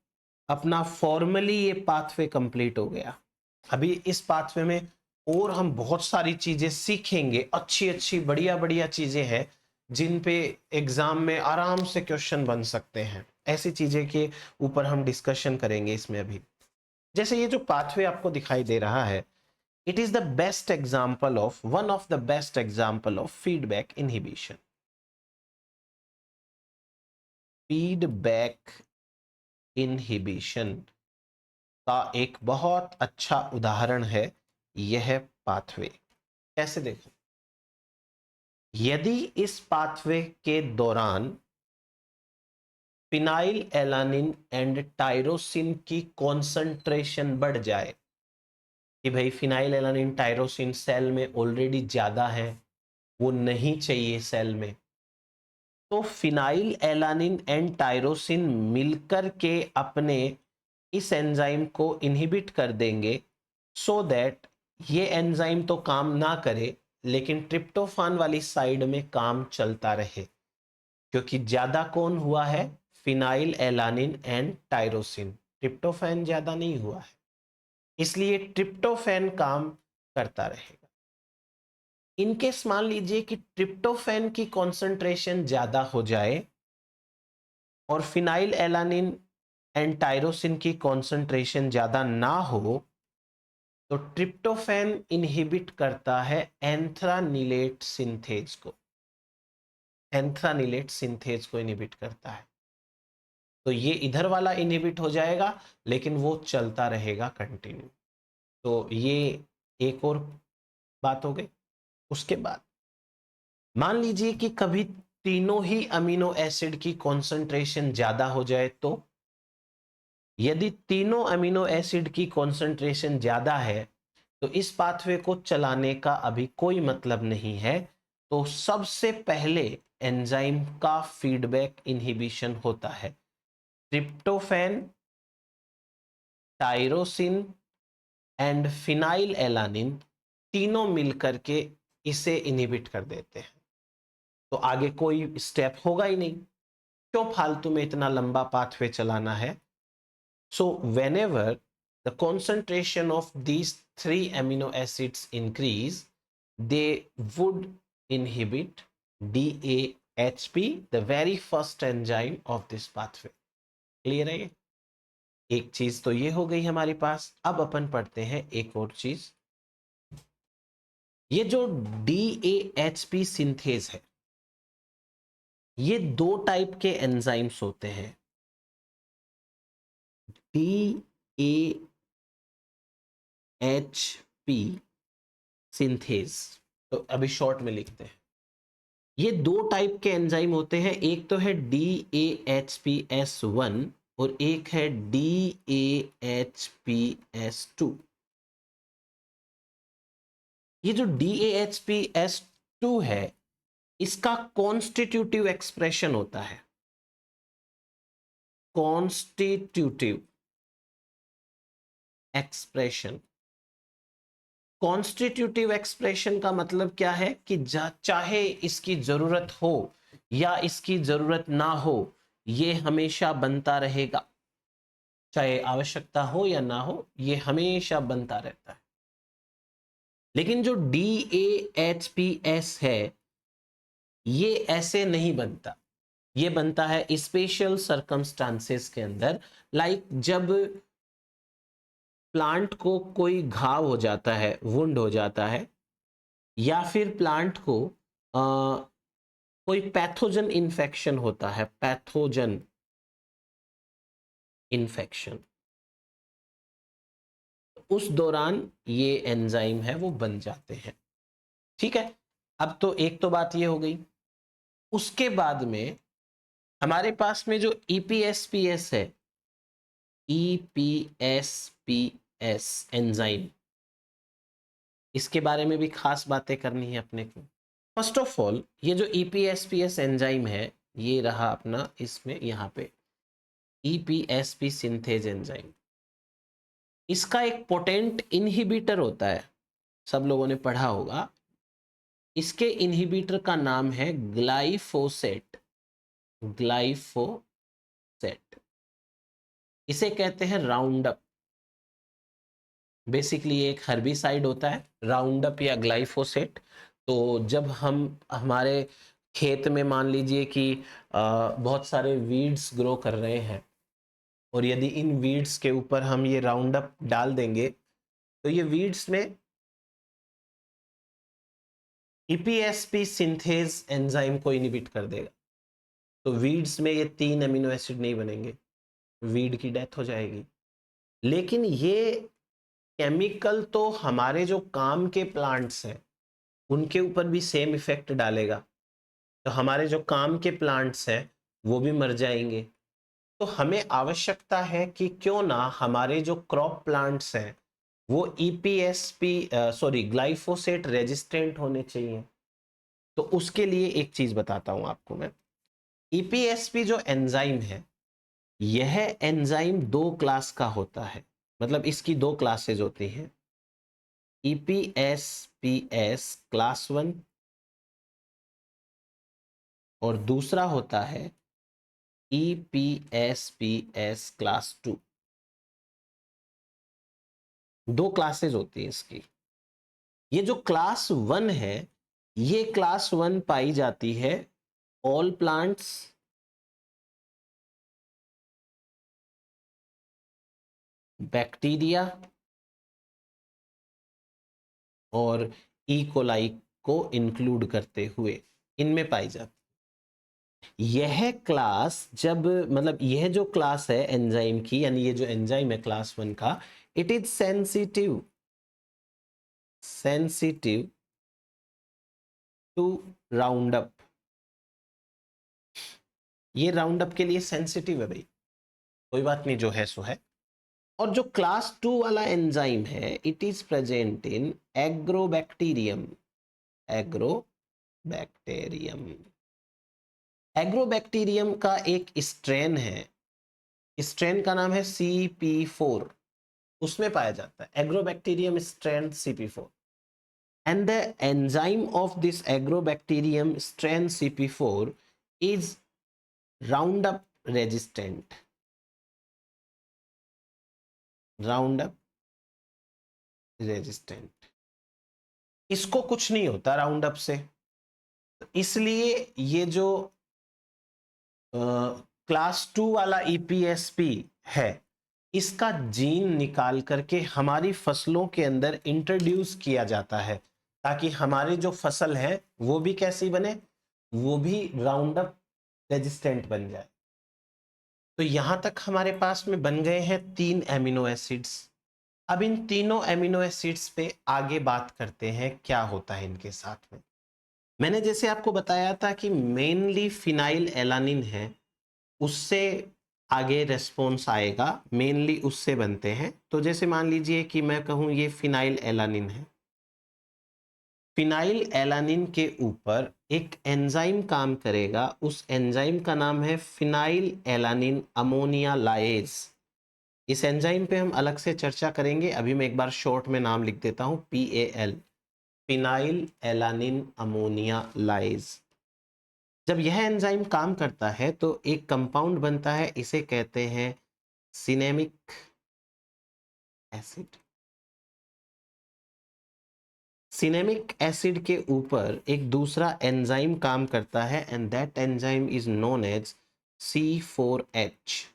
अपना फॉर्मली ये पाथवे कंप्लीट हो गया। अभी इस पाथवे में और हम बहुत सारी चीजें सीखेंगे, अच्छी अच्छी बढ़िया बढ़िया चीजें हैं जिन पे एग्जाम में आराम से क्वेश्चन बन सकते हैं। ऐसी चीजें के ऊपर हम डिस्कशन करेंगे इसमें। अभी जैसे ये जो पाथवे आपको दिखाई दे रहा है, it is the best example of, one of the best example of feedback inhibition. Feedback inhibition का एक बहुत अच्छा उदाहरण है यह पाथवे। कैसे देखो, यदि इस पाथवे के दौरान फिनाइल एलानिन एंड टायरोसिन की कॉन्सेंट्रेशन बढ़ जाए, कि भाई फिनाइल एलानिन टायरोसिन सेल में ऑलरेडी ज्यादा है, वो नहीं चाहिए सेल में, तो फिनाइल एलानिन एंड टायरोसिन मिलकर के अपने इस एंजाइम को इनहिबिट कर देंगे, सो दैट ये एंजाइम तो काम ना करे लेकिन ट्रिप्टोफान वाली साइड में काम चलता रहे। क्योंकि ज्यादा कौन हुआ है? Phenyl alanine and tyrosine, tryptophan ज्यादा नहीं हुआ है, इसलिए ट्रिप्टोफैन काम करता रहेगा। इनकेस मान लीजिए कि ट्रिप्टोफैन की कॉन्सेंट्रेशन ज्यादा हो जाए और फिनाइल एलानिन एंड टायरोसिन की कॉन्सेंट्रेशन ज्यादा ना हो, तो ट्रिप्टोफैन इनहिबिट करता है एंथ्रानिलेट सिंथेज को। एंथ्रानिलेट सिंथेज को इनहिबिट करता है, तो ये इधर वाला इनहिबिट हो जाएगा लेकिन वो चलता रहेगा कंटिन्यू। तो ये एक और बात हो गई। उसके बाद मान लीजिए कि कभी तीनों ही अमीनो एसिड की कॉन्सेंट्रेशन ज्यादा हो जाए, तो यदि तीनों अमीनो एसिड की कॉन्सेंट्रेशन ज्यादा है तो इस पाथवे को चलाने का अभी कोई मतलब नहीं है। तो सबसे पहले एंजाइम का फीडबैक इनहिबिशन होता है। Tryptophan, tyrosine and phenyl alanine तीनों मिलकर के इसे इनहिबिट कर देते हैं। तो आगे कोई स्टेप होगा ही नहीं, क्यों फालतू में इतना लंबा पाथवे चलाना है। So whenever the concentration of these three amino acids increase, they would inhibit DAHP, the very first enzyme of this pathway. Clear है? एक चीज तो ये हो गई हमारे पास। अब अपन पढ़ते हैं एक और चीज। ये जो DAHP सिंथेज है, ये दो टाइप के एंजाइम्स होते हैं। DAHP सिंथेज, तो अभी शॉर्ट में लिखते हैं। ये दो टाइप के एंजाइम होते हैं, एक तो है DAHPS1 और एक है DAHPS2। ये जो DAHPS2 है, इसका कॉन्स्टिट्यूटिव एक्सप्रेशन होता है कॉन्स्टिट्यूटिव एक्सप्रेशन। कॉन्स्टिट्यूटिव एक्सप्रेशन का मतलब क्या है कि चाहे इसकी जरूरत हो या इसकी जरूरत ना हो, ये हमेशा बनता रहेगा। चाहे आवश्यकता हो या ना हो, ये हमेशा बनता रहता है। लेकिन जो DAHPS है, ये ऐसे नहीं बनता। ये बनता है स्पेशल सर्कमस्टांसेस के अंदर। लाइक जब प्लांट को कोई घाव हो जाता है, वुंड हो जाता है, या फिर प्लांट को कोई पैथोजन इन्फेक्शन होता है, पैथोजन इन्फेक्शन, उस दौरान ये एंजाइम है वो बन जाते हैं। ठीक है, अब तो एक तो बात ये हो गई। उसके बाद में हमारे पास में जो EPSPS है, EPSPS एंजाइम, इसके बारे में भी खास बातें करनी है अपने को। फर्स्ट ऑफ ऑल, ये जो EPSPS एंजाइम है, ये रहा अपना, इसमें यहाँ पे EPSP सिंथेज एंजाइम। इसका एक पोटेंट इनहिबिटर होता है, सब लोगों ने पढ़ा होगा। इसके इनहिबिटर का नाम है ग्लाइफोसेट। ग्लाइफोसेट, इसे कहते हैं राउंड अप। बेसिकली एक हर्बिसाइड होता है राउंड अप या ग्लाइफोसेट। तो जब हम हमारे खेत में मान लीजिए कि बहुत सारे वीड्स ग्रो कर रहे हैं, और यदि इन वीड्स के ऊपर हम ये राउंड अप डाल देंगे, तो ये वीड्स में EPSP सिंथेज एंजाइम को इनिबिट कर देगा। तो वीड्स में ये 3 अमीनो एसिड नहीं बनेंगे, वीड की डेथ हो जाएगी। लेकिन ये केमिकल तो हमारे जो काम के प्लांट्स हैं उनके ऊपर भी सेम इफेक्ट डालेगा। तो हमारे जो काम के प्लांट्स हैं वो भी मर जाएंगे। तो हमें आवश्यकता है कि क्यों ना हमारे जो क्रॉप प्लांट्स हैं वो ग्लाइफोसेट रेजिस्टेंट होने चाहिए। तो उसके लिए एक चीज बताता हूं आपको मैं। EPSP जो एंजाइम है, यह एंजाइम 2 क्लास का होता है, मतलब इसकी 2 क्लासेस होती हैं। EPSPS क्लास 1 और दूसरा होता है EPSPS क्लास 2। 2 क्लासेस होती है इसकी। ये जो क्लास 1 है, ये क्लास 1 पाई जाती है ऑल प्लांट्स, बैक्टीरिया और E. coli को इंक्लूड करते हुए इनमें पाई जाती है। यह क्लास जब, मतलब यह जो क्लास है एंजाइम की, यानी ये जो एंजाइम है क्लास 1 का, it is sensitive to round up. ये राउंड अप के लिए सेंसिटिव है भाई, कोई बात नहीं, जो है सो है। और जो क्लास 2 वाला एंजाइम है, it is present in agrobacterium. Agrobacterium agrobacterium का एक स्ट्रेन है, स्ट्रेन का नाम है CP4, उसमें पाया जाता है agrobacterium strain CP4। and the enzyme of this agrobacterium strain CP4 is Roundup resistant। Roundup resistant, इसको कुछ नहीं होता राउंड अप से। इसलिए ये जो क्लास 2 वाला EPSP है, इसका जीन निकाल करके हमारी फसलों के अंदर इंट्रोड्यूस किया जाता है, ताकि हमारी जो फसल है वो भी कैसी बने, वो भी राउंड अप रेजिस्टेंट बन जाए। तो यहां तक हमारे पास में बन गए हैं 3 एमिनो एसिड्स। अब इन तीनों एमिनो एसिड्स पे आगे बात करते हैं क्या होता है इनके साथ में। मैंने जैसे आपको बताया था कि मेनली फिनाइल एलानिन है, उससे आगे रेस्पॉन्स आएगा, मेनली उससे बनते हैं। तो जैसे मान लीजिए कि मैं कहूं ये फिनाइल एलानिन है, फिनाइल एलानिन के ऊपर एक एंजाइम काम करेगा, उस एंजाइम का नाम है फिनाइल एलानिन अमोनिया लाएज। इस एंजाइम पे हम अलग से चर्चा करेंगे, अभी मैं एक बार शॉर्ट में नाम लिख देता हूं, PAL, फिनाइल एलानिन अमोनिया लाएज। जब यह एंजाइम काम करता है तो एक कंपाउंड बनता है, इसे कहते हैं सिनेमिक एसिड। सिनेमिक एसिड के ऊपर एक दूसरा एंजाइम काम करता है and that enzyme is known as C4H।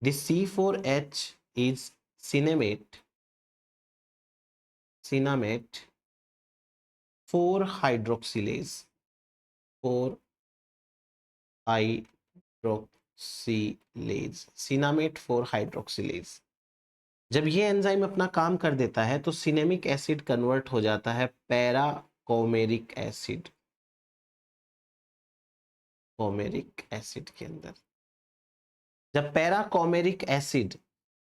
This C4H is cinnamate 4 hydroxylase, 4 hydroxylase, cinnamate 4 hydroxylase। जब ये एंजाइम अपना काम कर देता है तो सिनेमिक एसिड कन्वर्ट हो जाता है पैरा कोमेरिक एसिड, कोमेरिक एसिड के अंदर। जब पैरा कोमेरिक एसिड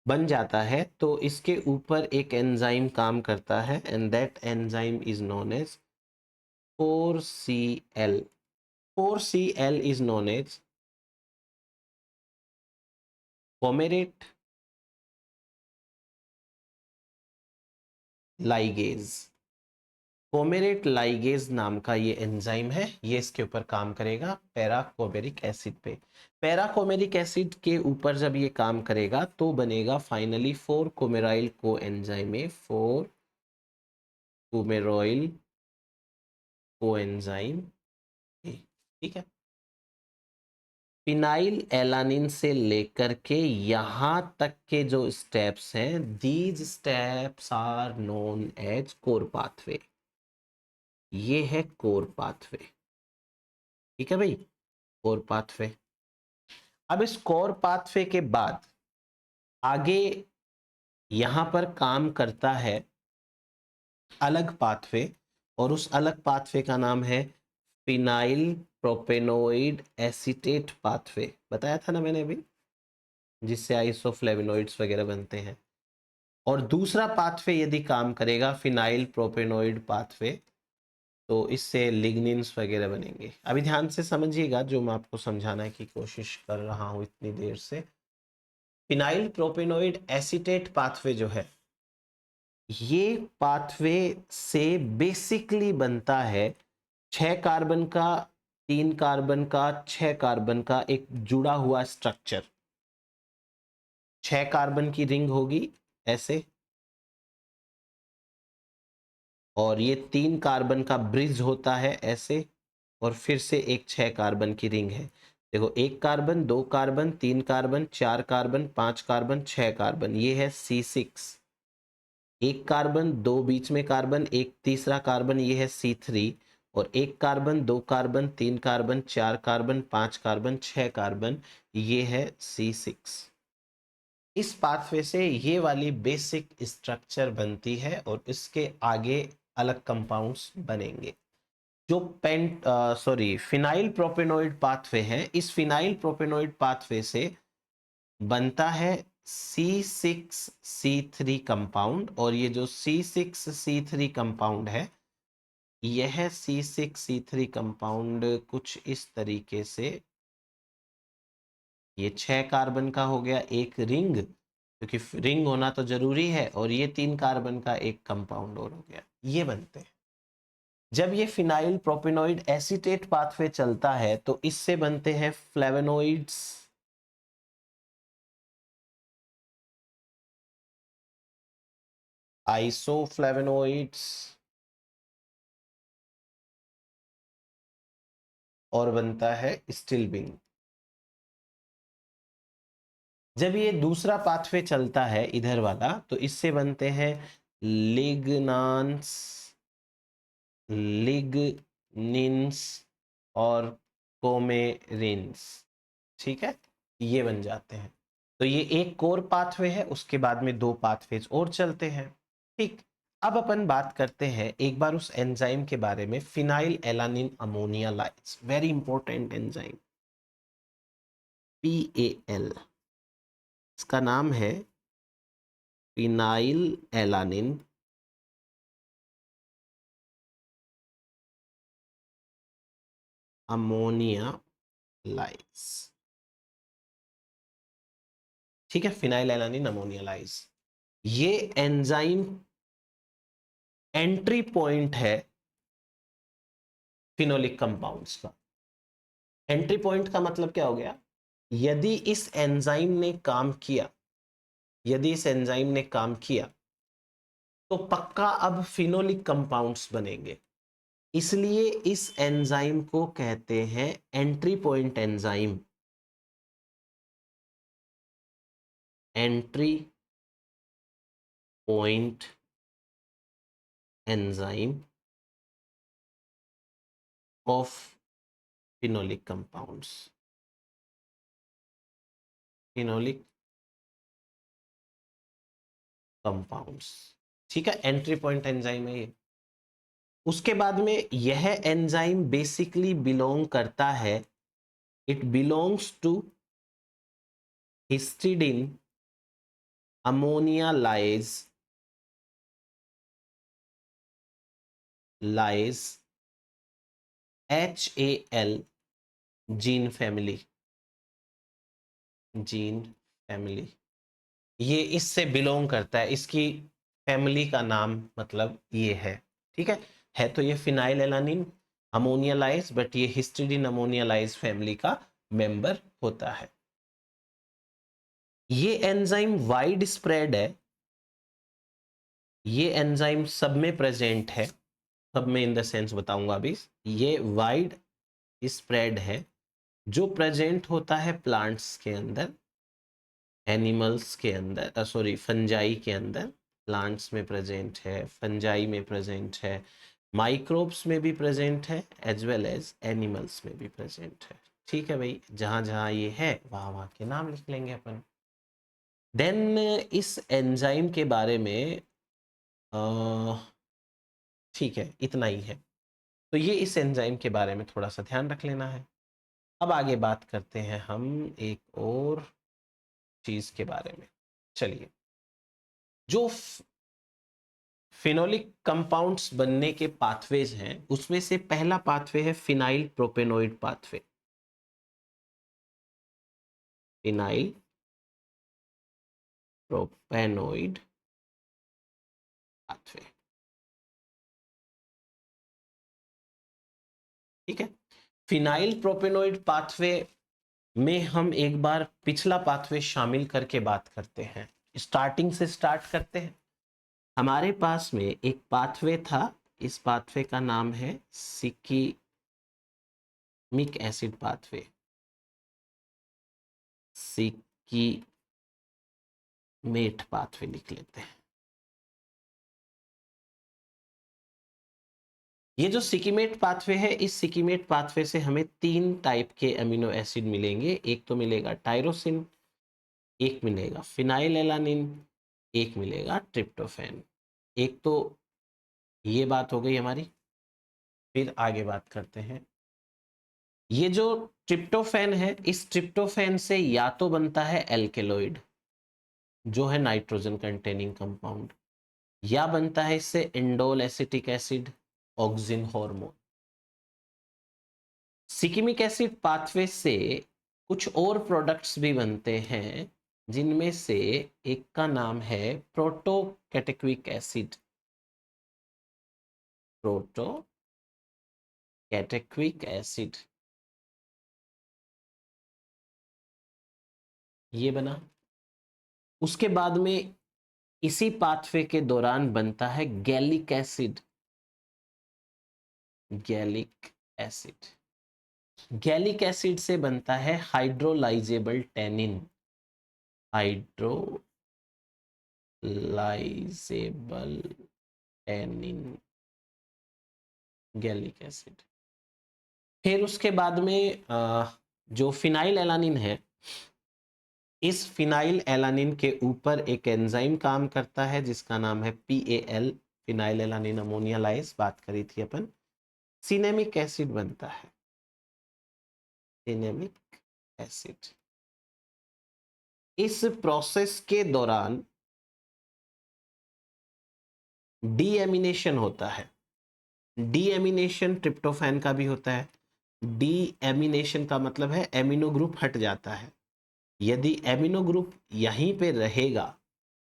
बन जाता है तो इसके ऊपर एक एंजाइम काम करता है and that enzyme is known as 4CL। 4CL is known as coumarate ligase. Coumarate ligase नाम का ये एंजाइम है, ये इसके ऊपर काम करेगा पैराकोमेरिक एसिड पे। पैराकोमेरिक एसिड के ऊपर जब ये काम करेगा तो बनेगा फाइनली 4 कोमेराइल को एंजाइम में, 4 कोमेराइल को एंजाइम। ठीक है, फिनाइल एलानिन से लेकर के यहां तक के जो स्टेप्स हैं, these steps are known as core pathway. ये है कोर पाथवे। ठीक है भाई, कोर पाथवे। अब इस कोर पाथवे के बाद आगे यहां पर काम करता है अलग पाथवे, और उस अलग पाथवे का नाम है फिनाइल प्रोपेनोइड एसीटेट पाथवे। बताया था ना मैंने अभी, जिससे आइसोफ्लेविनोइड्स वगैरह बनते हैं। और दूसरा पाथवे यदि काम करेगा फिनाइल प्रोपेनोइड पाथवे, तो इससे लिग्निन्स वगैरह बनेंगे। अभी ध्यान से समझिएगा जो मैं आपको समझाने की कोशिश कर रहा हूं इतनी देर से। फिनाइल प्रोपेनोइड एसीटेट पाथवे जो है, ये पाथवे से बेसिकली बनता है 6 कार्बन का, 3 कार्बन का, 6 कार्बन का एक जुड़ा हुआ स्ट्रक्चर। 6 कार्बन की रिंग होगी ऐसे, और ये 3 कार्बन का ब्रिज होता है ऐसे, और फिर से एक 6 कार्बन की रिंग है। देखो, 1 carbon, 2 carbon, 3 carbon, 4 carbon, 5 carbon, 6 carbon, ये है C6। 1 कार्बन, 2 बीच में कार्बन, एक तीसरा कार्बन, ये है C3। और 1 carbon, 2 carbon, 3 carbon, 4 carbon, 5 carbon, 6 carbon, ये है C6। इस पाथवे से ये वाली बेसिक स्ट्रक्चर बनती है और इसके आगे अलग कंपाउंड्स बनेंगे। जो फिनाइल प्रोपेनोइड पाथवे है, इस फिनाइल प्रोपेनोइड पाथवे से बनता है C6C3 कंपाउंड, और ये जो C6C3 कंपाउंड है, यह C6C3 कंपाउंड कुछ इस तरीके से, ये 6 कार्बन का हो गया एक रिंग, क्योंकि रिंग होना तो जरूरी है, और ये 3 कार्बन का एक कंपाउंड और हो गया, ये बनते हैं। जब ये फिनाइल प्रोपेनोइड एसीटेट पाथवे चलता है तो इससे बनते हैं फ्लेवोनोइड्स, आइसोफ्लेवोनोइड्स, और बनता है स्टिल्बिन। जब ये दूसरा पाथवे चलता है इधर वाला, तो इससे बनते हैं लिग्नान्स, लिग्निन्स और कोमेरिन्स। ठीक है, ये बन जाते हैं। तो ये एक कोर पाथवे है, उसके बाद में 2 पाथवेज और चलते हैं। ठीक, अब अपन बात करते हैं एक बार उस एंजाइम के बारे में, phenyl alanine ammonia lies, very important enzyme, PAL। इसका नाम है फिनाइल एलानिन अमोनिया लाइज, ठीक है, फिनाइल एलानिन अमोनिया लाइज। ये एंजाइम एंट्री पॉइंट है फिनोलिक कंपाउंड्स का। एंट्री पॉइंट का मतलब क्या हो गया, यदि इस एंजाइम ने काम किया, यदि इस एंजाइम ने काम किया तो पक्का अब फिनोलिक कंपाउंड्स बनेंगे। इसलिए इस एंजाइम को कहते हैं entry point enzyme, entry point enzyme of phenolic compounds, phenolic compounds, ठीक है, एंट्री पॉइंट एंजाइम है ये। उसके बाद में यह एंजाइम बेसिकली बिलोंग करता है, it belongs to histidine ammonia lyase HAL gene family, gene family, ये इससे बिलोंग करता है, इसकी फैमिली का नाम मतलब ये है, ठीक है तो ये phenyl alanine ammonia lies, but ये हिस्टिडीन अमोनिया लाइज फैमिली का मेंबर होता है। ये एंजाइम वाइड स्प्रेड है, ये एंजाइम सब में प्रेजेंट है, सब में इन द सेंस बताऊंगा अभी। ये वाइड स्प्रेड है, जो प्रेजेंट होता है प्लांट्स के अंदर, एनिमल्स के अंदर, सॉरी फंजाई के अंदर, प्लांट्स में प्रेजेंट है, फंजाई में प्रेजेंट है, माइक्रोब्स में भी प्रेजेंट है, एज वेल एज एनिमल्स में भी प्रेजेंट है, ठीक है भाई। जहां जहां ये है वहां वहां के नाम लिख लेंगे अपन। देन इस एंजाइम के बारे में ठीक है इतना ही है, तो ये इस एंजाइम के बारे में थोड़ा सा ध्यान रख लेना है। अब आगे बात करते हैं हम एक और चीज के बारे में। चलिए, जो फिनोलिक कंपाउंड्स बनने के पाथवेज हैं उसमें से पहला पाथवे है phenyl propanoid pathway, phenyl propanoid pathway, ठीक है। फिनाइल प्रोपेनोइड पाथवे में हम एक बार पिछला पाथवे शामिल करके बात करते हैं, स्टार्टिंग से स्टार्ट करते हैं। हमारे पास में एक पाथवे था, इस पाथवे का नाम है सिकिमिक एसिड पाथवे, सिकिमेट पाथवे लिख लेते हैं। ये जो सिकिमेट पाथवे है, इस सिकिमेट पाथवे से हमें 3 टाइप के अमीनो एसिड मिलेंगे, एक तो मिलेगा टायरोसिन, एक मिलेगा फिनाइल एलानिन, एक मिलेगा ट्रिप्टोफैन। एक तो ये बात हो गई हमारी। फिर आगे बात करते हैं, ये जो ट्रिप्टोफैन है, इस ट्रिप्टोफैन से या तो बनता है एल्केलॉइड जो है नाइट्रोजन कंटेनिंग कंपाउंड, या बनता है इससे indole acetic acid, auxin hormone. Shikimic acid pathway से कुछ और प्रोडक्ट्स भी बनते हैं, जिनमें से एक का नाम है प्रोटोकैटेक्विक एसिड, प्रोटोकैटेक्विक एसिड, ये बना। उसके बाद में इसी पाथवे के दौरान बनता है gallic acid, gallic acid, gallic acid से बनता है hydrolysable tannin, hydrolysable tannin, gallic acid. फिर उसके बाद में जो फिनाइल एलानिन है, इस फिनाइल एलानिन के ऊपर एक एंजाइम काम करता है जिसका नाम है PAL, phenyl alanine ammonia lies, बात करी थी अपन। सिनेमिक एसिड बनता है, सिनेमिक एसिड। इस प्रोसेस के दौरान डीएमिनेशन होता है, डीएमिनेशन ट्रिप्टोफैन का भी होता है। डी एमिनेशन का मतलब है एमिनो ग्रुप हट जाता है। यदि एमिनो ग्रुप यहीं पे रहेगा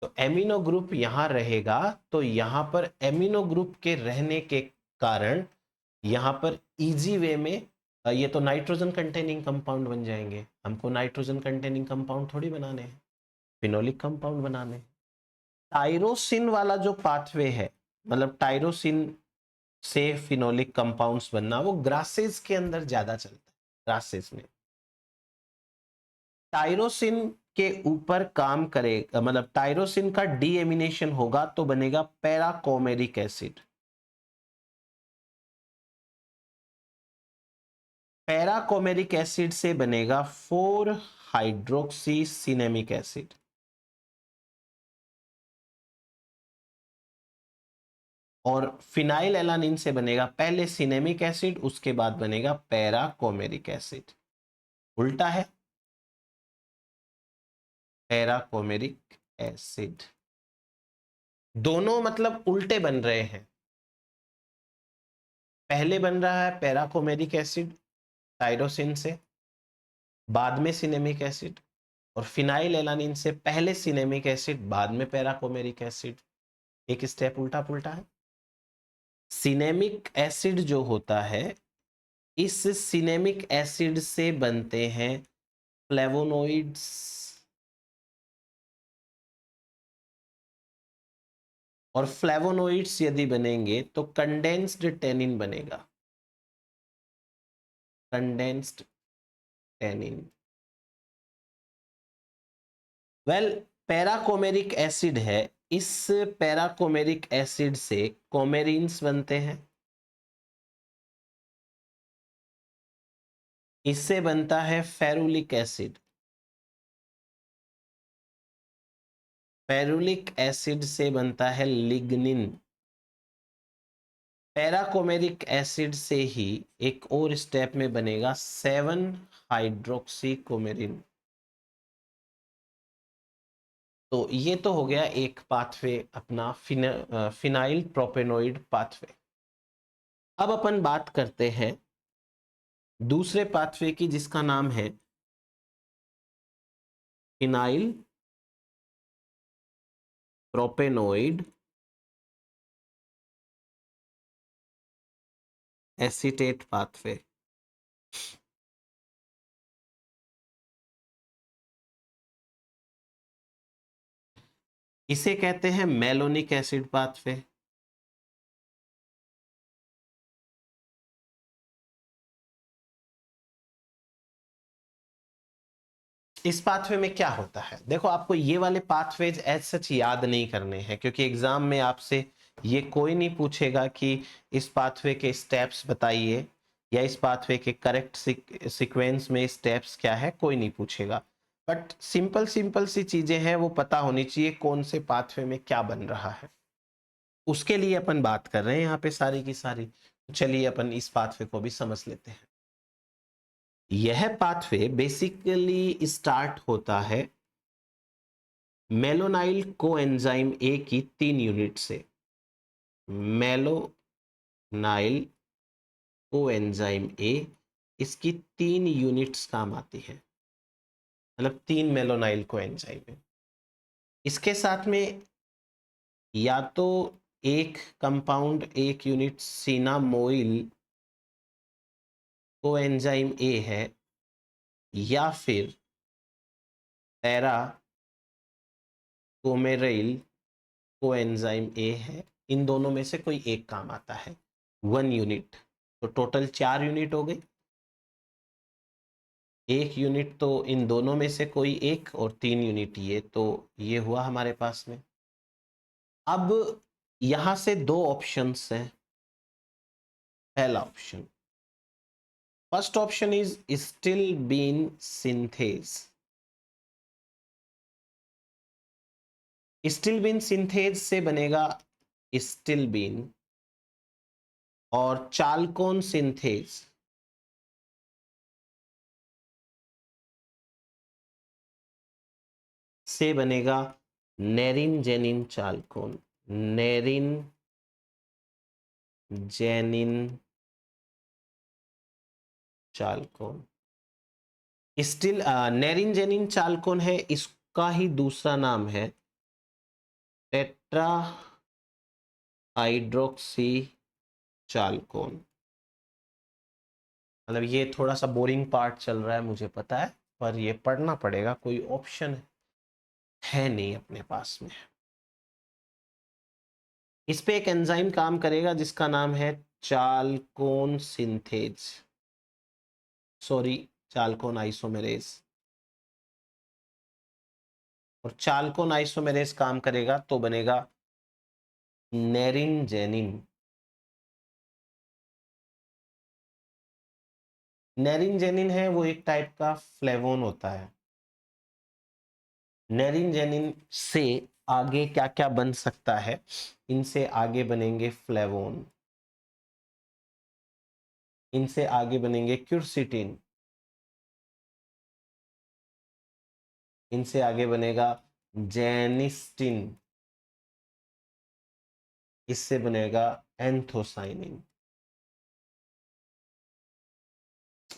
तो एमिनो ग्रुप यहां रहेगा, तो यहां पर एमिनो ग्रुप के रहने के कारण यहां पर इजी वे में ये तो नाइट्रोजन कंटेनिंग कंपाउंड बन जाएंगे। हमको नाइट्रोजन कंटेनिंग कंपाउंड थोड़ी बनाने हैं, फिनोलिक कंपाउंड बनाने हैं। टायरोसिन वाला जो पाथवे है, मतलब टायरोसिन से फिनोलिक कंपाउंड्स बनना, वो ग्रासेस के अंदर ज्यादा चलता है। ग्रासेस में टायरोसिन के ऊपर काम करेगा, मतलब टायरोसिन का डीएमिनेशन होगा तो बनेगा पैराकोमेरिक एसिड। पैराकोमेरिक एसिड से बनेगा 4 हाइड्रोक्सी सिनेमिक एसिड। और फिनाइल एलानिन से बनेगा पहले सिनेमिक एसिड, उसके बाद बनेगा पैराकोमेरिक एसिड। उल्टा है, पैराकोमेरिक एसिड। दोनों मतलब उल्टे बन रहे हैं। पहले बन रहा है पैराकोमेरिक एसिड टायरोसिन से, बाद में सिनेमिक एसिड, और फिनाइल एलानिन से पहले सिनेमिक एसिड बाद में पैराकोमेरिक एसिड। एक स्टेप उल्टा पुल्टा है। सिनेमिक एसिड जो होता है, इस सिनेमिक एसिड से बनते हैं फ्लेवोनोइड्स, और फ्लेवोनोइड्स यदि बनेंगे तो कंडेंस्ड टेनिन बनेगा। Condensed tannin. वेल, पैराकोमेरिक एसिड है, इस पैराकोमेरिक एसिड से कोमेरिन्स बनते हैं। इससे बनता है फेरुलिक एसिड। फेरुलिक एसिड से बनता है लिग्निन। पैराकोमेरिक एसिड से ही एक और स्टेप में बनेगा 7 हाइड्रोक्सी कोमेरिन। तो ये तो हो गया एक पाथवे अपना, फिनाइल प्रोपेनोइड पाथवे। अब अपन बात करते हैं दूसरे पाथवे की, जिसका नाम है फिनाइल प्रोपेनोइड एसीटेट पाथवे। इसे कहते हैं मेलोनिक एसिड पाथवे। इस पाथवे में क्या होता है, देखो आपको ये वाले पाथवेज एज सच याद नहीं करने हैं, क्योंकि एग्जाम में आपसे ये कोई नहीं पूछेगा कि इस पाथवे के स्टेप्स बताइए, या इस पाथवे के करेक्ट सीक्वेंस में स्टेप्स क्या है, कोई नहीं पूछेगा। बट सिंपल सिंपल सी चीजें हैं, वो पता होनी चाहिए कौन से पाथवे में क्या बन रहा है। उसके लिए अपन बात कर रहे हैं यहाँ पे सारी की सारी। चलिए अपन इस पाथवे को भी समझ लेते हैं। यह पाथवे बेसिकली स्टार्ट होता है मेलोनाइल कोएंजाइम ए की 3 यूनिट से। मेलोनाइल कोएंजाइम ए, इसकी 3 यूनिट्स काम आती है, मतलब 3 मेलोनाइल कोएंजाइम है। इसके साथ में या तो एक कंपाउंड, एक यूनिट सिनामोइल कोएंजाइम ए है, या फिर पैरा कोमेराइल कोएंजाइम ए है। इन दोनों में से कोई एक काम आता है, 1 यूनिट। तो टोटल 4 यूनिट हो गई। एक यूनिट तो इन दोनों में से कोई एक, और 3 यूनिट ये, तो ये हुआ हमारे पास में। अब यहां से 2 ऑप्शंस हैं। पहला option, first option is stilbene synthase. Stilbene synthase से बनेगा स्टिल बीन, और चालकोन सिंथेज से बनेगा naringenin chalcone. Naringenin chalcone. Still naringenin chalcone है, इसका ही दूसरा नाम है टेट्रा हाइड्रोक्सी चालकोन। मतलब ये थोड़ा सा बोरिंग पार्ट चल रहा है मुझे पता है, पर ये पढ़ना पड़ेगा, कोई ऑप्शन है नहीं अपने पास में। इस पे एक एंजाइम काम करेगा जिसका नाम है चालकोन सिंथेज, सॉरी चालकोन आइसोमेरेज। और चालकोन आइसोमेरेज काम करेगा तो बनेगा नेरिंजेनिन। नेरिंजेनिन है वो एक टाइप का फ्लेवोन होता है। नेरिंजेनिन से आगे क्या क्या बन सकता है, इनसे आगे बनेंगे फ्लेवोन, इनसे आगे बनेंगे क्यूरसिटिन, इनसे आगे बनेगा जेनिस्टिन, इससे बनेगा एंथोसाइनिन।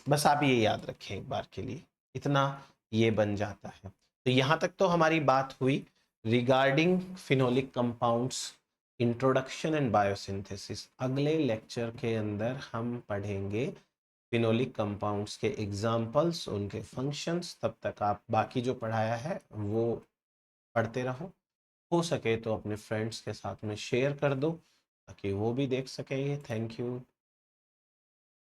बस आप ये याद रखें एक बार के लिए, इतना ये बन जाता है। तो यहां तक तो हमारी बात हुई regarding phenolic compounds, introduction and biosynthesis. अगले लेक्चर के अंदर हम पढ़ेंगे फिनोलिक कंपाउंड्स के एग्जाम्पल्स, उनके फंक्शंस। तब तक आप बाकी जो पढ़ाया है वो पढ़ते रहो, हो सके तो अपने फ्रेंड्स के साथ में शेयर कर दो ताकि वो भी देख सके। Thank you.